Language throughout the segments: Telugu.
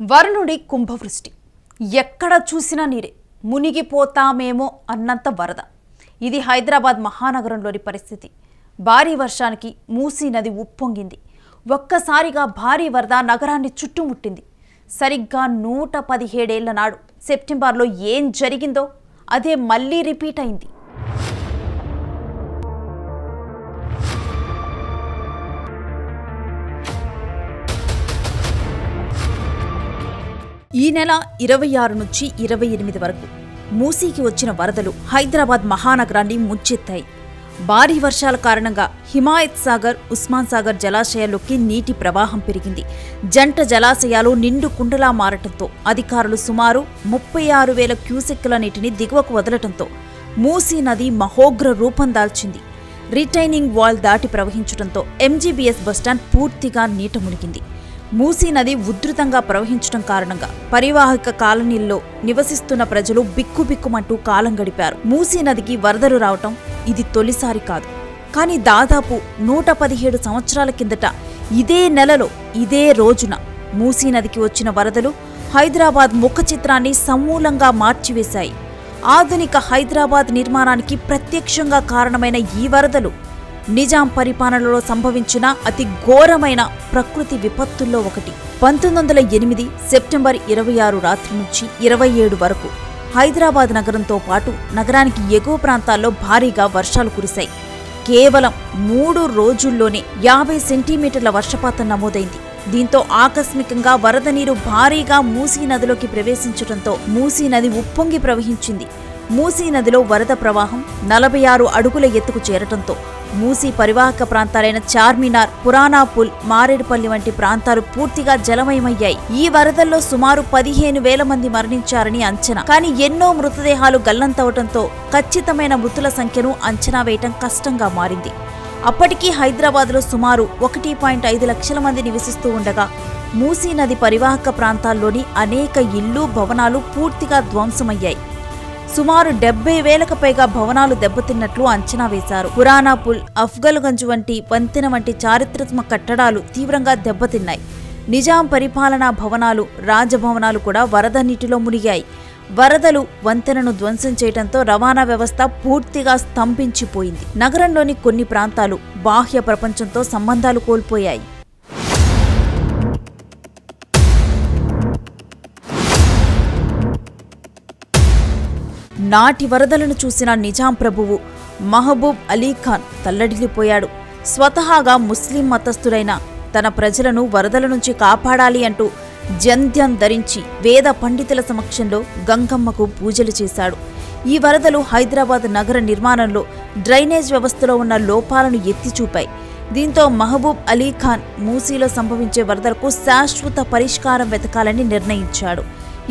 వరుణుడి కుంభవృష్టి ఎక్కడ చూసినా నీరే మునిగిపోతామేమో అన్నంత వరద. ఇది హైదరాబాద్ మహానగరంలోని పరిస్థితి. భారీ వర్షానికి మూసీ నది ఉప్పొంగింది. ఒక్కసారిగా భారీ వరద నగరాన్ని చుట్టుముట్టింది. సరిగ్గా 117 ఏళ్ల నాడు సెప్టెంబర్లో ఏం జరిగిందో అదే మళ్ళీ రిపీట్ అయింది. ఈ నెల 26 నుంచి 28 వరకు మూసీకి వచ్చిన వరదలు హైదరాబాద్ మహానగరాన్ని ముంచెత్తాయి. భారీ వర్షాల కారణంగా హిమాయత్ సాగర్, ఉస్మాన్ సాగర్ జలాశయాల్లోకి నీటి ప్రవాహం పెరిగింది. జంట జలాశయాలు నిండు కుండలా మారటంతో అధికారులు సుమారు 36,000 క్యూసెక్కుల నీటిని దిగువకు వదలటంతో మూసీ నది మహోగ్ర రూపం దాల్చింది. రిటైనింగ్ వాల్ దాటి ప్రవహించడంతో ఎంజీబీఎస్ బస్టాండ్ పూర్తిగా నీట మునిగింది. మూసీ నది ఉధృతంగా ప్రవహించడం కారణంగా పరివాహక కాలనీల్లో నివసిస్తున్న ప్రజలు బిక్కుబిక్కుమంటూ కాలం గడిపారు. మూసీ నదికి వరదలు రావటం ఇది తొలిసారి కాదు. కానీ దాదాపు 117 సంవత్సరాల కిందట ఇదే నెలలో ఇదే రోజున మూసీ నదికి వచ్చిన వరదలు హైదరాబాద్ ముఖ చిత్రాన్ని సమూలంగా మార్చివేశాయి. ఆధునిక హైదరాబాద్ నిర్మాణానికి ప్రత్యక్షంగా కారణమైన ఈ వరదలు నిజాం పరిపాలనలో సంభవించిన అతి ఘోరమైన ప్రకృతి విపత్తుల్లో ఒకటి. 1908 సెప్టెంబర్ 26 రాత్రి నుంచి 27 వరకు హైదరాబాద్ నగరంతో పాటు నగరానికి ఎగువ ప్రాంతాల్లో భారీగా వర్షాలు కురిశాయి. కేవలం 3 రోజుల్లోనే 50 సెంటీమీటర్ల వర్షపాతం నమోదైంది. దీంతో ఆకస్మికంగా వరద నీరు భారీగా మూసీ నదిలోకి ప్రవేశించడంతో మూసీ నది ఉప్పొంగి ప్రవహించింది. మూసీ నదిలో వరద ప్రవాహం 46 అడుగుల ఎత్తుకు చేరటంతో మూసీ పరివాహక ప్రాంతాలైన చార్మినార్, పురాణాపుల్, మారేడుపల్లి వంటి ప్రాంతాలు పూర్తిగా జలమయమయ్యాయి. ఈ వరదల్లో సుమారు 15,000 మంది మరణించారని అంచనా. కానీ ఎన్నో మృతదేహాలు గల్లంతవటంతో ఖచ్చితమైన మృతుల సంఖ్యను అంచనా వేయటం కష్టంగా మారింది. అప్పటికీ హైదరాబాద్లో సుమారు 1.5 లక్షల మంది నివసిస్తూ ఉండగా మూసీ నది పరివాహక ప్రాంతాల్లోని అనేక ఇళ్లు, భవనాలు పూర్తిగా ధ్వంసమయ్యాయి. సుమారు 70,000కు పైగా భవనాలు దెబ్బతిన్నట్లు అంచనా వేశారు. పురాణాపుల్, అఫ్జల్గంజ్ వంటి వంతెన వంటి చారిత్రాత్మక కట్టడాలు తీవ్రంగా దెబ్బతిన్నాయి. నిజాం పరిపాలనా భవనాలు, రాజభవనాలు కూడా వరద నీటిలో మునిగాయి. వరదలు వంతెనను ధ్వంసం చేయడంతో రవాణా వ్యవస్థ పూర్తిగా స్తంభించిపోయింది. నగరంలోని కొన్ని ప్రాంతాలు బాహ్య ప్రపంచంతో సంబంధాలు కోల్పోయాయి. నాటి వరదలను చూసిన నిజాం ప్రభువు మహబూబ్ అలీ ఖాన్ తల్లడిల్లిపోయాడు. స్వతహాగా ముస్లిం మతస్థుడైన తన ప్రజలను వరదల నుంచి కాపాడాలి అంటూ జంధ్యం ధరించి వేద పండితుల సమక్షంలో గంగమ్మకు పూజలు చేశాడు. ఈ వరదలు హైదరాబాద్ నగర నిర్మాణంలో డ్రైనేజ్ వ్యవస్థలో ఉన్న లోపాలను ఎత్తిచూపాయి. దీంతో మహబూబ్ అలీ ఖాన్ మూసీలో సంభవించే వరదలకు శాశ్వత పరిష్కారం వెతకాలని నిర్ణయించాడు.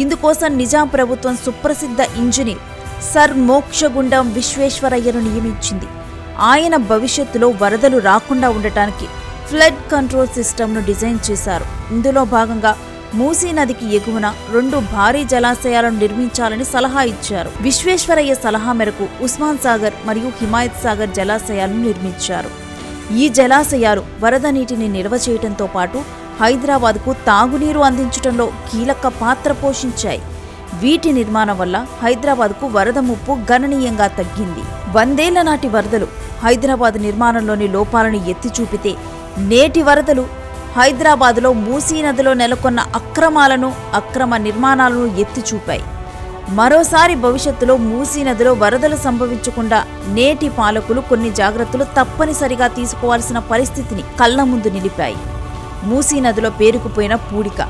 ఇందుకోసం నిజాం ప్రభుత్వం సుప్రసిద్ధ ఇంజనీర్ సర్ మోక్షగుండం విశ్వేశ్వరయ్యను నియమించింది. ఆయన భవిష్యత్తులో వరదలు రాకుండా ఉండటానికి ఫ్లడ్ కంట్రోల్ సిస్టమ్ను డిజైన్ చేశారు. ఇందులో భాగంగా మూసీ నదికి ఎగువన 2 భారీ జలాశయాలను నిర్మించాలని సలహా ఇచ్చారు. విశ్వేశ్వరయ్య సలహా మేరకు ఉస్మాన్ సాగర్ మరియు హిమాయత్ సాగర్ జలాశయాలను నిర్మించారు. ఈ జలాశయాలు వరద నీటిని నిల్వ చేయడంతో పాటు హైదరాబాద్కు తాగునీరు అందించడంలో కీలక పాత్ర పోషించాయి. వీటి నిర్మాణం వల్ల హైదరాబాద్కు వరద ముప్పు గణనీయంగా తగ్గింది. 100 ఏళ్ల నాటి వరదలు హైదరాబాద్ నిర్మాణంలోని లోపాలను ఎత్తిచూపితే నేటి వరదలు హైదరాబాద్లో మూసీ నదిలో నెలకొన్న అక్రమ నిర్మాణాలను ఎత్తిచూపాయి. మరోసారి భవిష్యత్తులో మూసీ నదిలో వరదలు సంభవించకుండా నేటి పాలకులు కొన్ని జాగ్రత్తలు తప్పనిసరిగా తీసుకోవాల్సిన పరిస్థితిని కళ్ల ముందు నిలిపాయి. మూసీ నదిలో పేరుకుపోయిన పూడిక,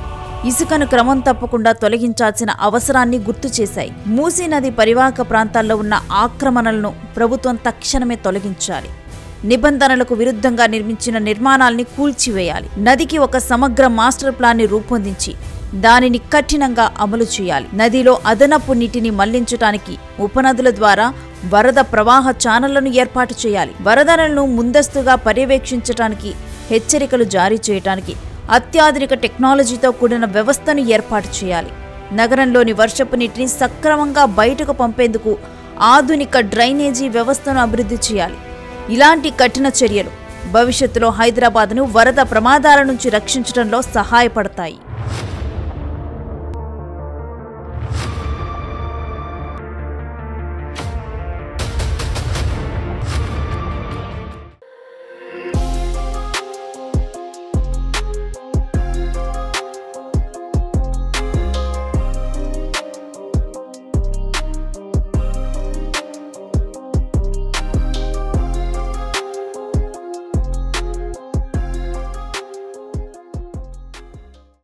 ఇసుకను క్రమం తప్పకుండా తొలగించాల్సిన అవసరాన్ని గుర్తు చేశాయి. మూసీ నది పరివాహక ప్రాంతాల్లో ఉన్న ఆక్రమణలను ప్రభుత్వం తక్షణమే తొలగించాలి. నిబంధనలకు విరుద్ధంగా నిర్మించిన నిర్మాణాల్ని కూల్చివేయాలి. నదికి ఒక సమగ్ర మాస్టర్ ప్లాన్ని రూపొందించి దానిని కఠినంగా అమలు చేయాలి. నదిలో అదనపు నీటిని మళ్లించడానికి ఉపనదుల ద్వారా వరద ప్రవాహ ఛానళ్లను ఏర్పాటు చేయాలి. వరదలను ముందస్తుగా పర్యవేక్షించడానికి, హెచ్చరికలు జారీ చేయడానికి అత్యాధునిక టెక్నాలజీతో కూడిన వ్యవస్థను ఏర్పాటు చేయాలి. నగరంలోని వర్షపు నీటిని సక్రమంగా బయటకు పంపేందుకు ఆధునిక డ్రైనేజీ వ్యవస్థను అభివృద్ధి చేయాలి. ఇలాంటి కఠిన చర్యలు భవిష్యత్తులో హైదరాబాద్ను వరద ప్రమాదాల నుంచి రక్షించడంలో సహాయపడతాయి.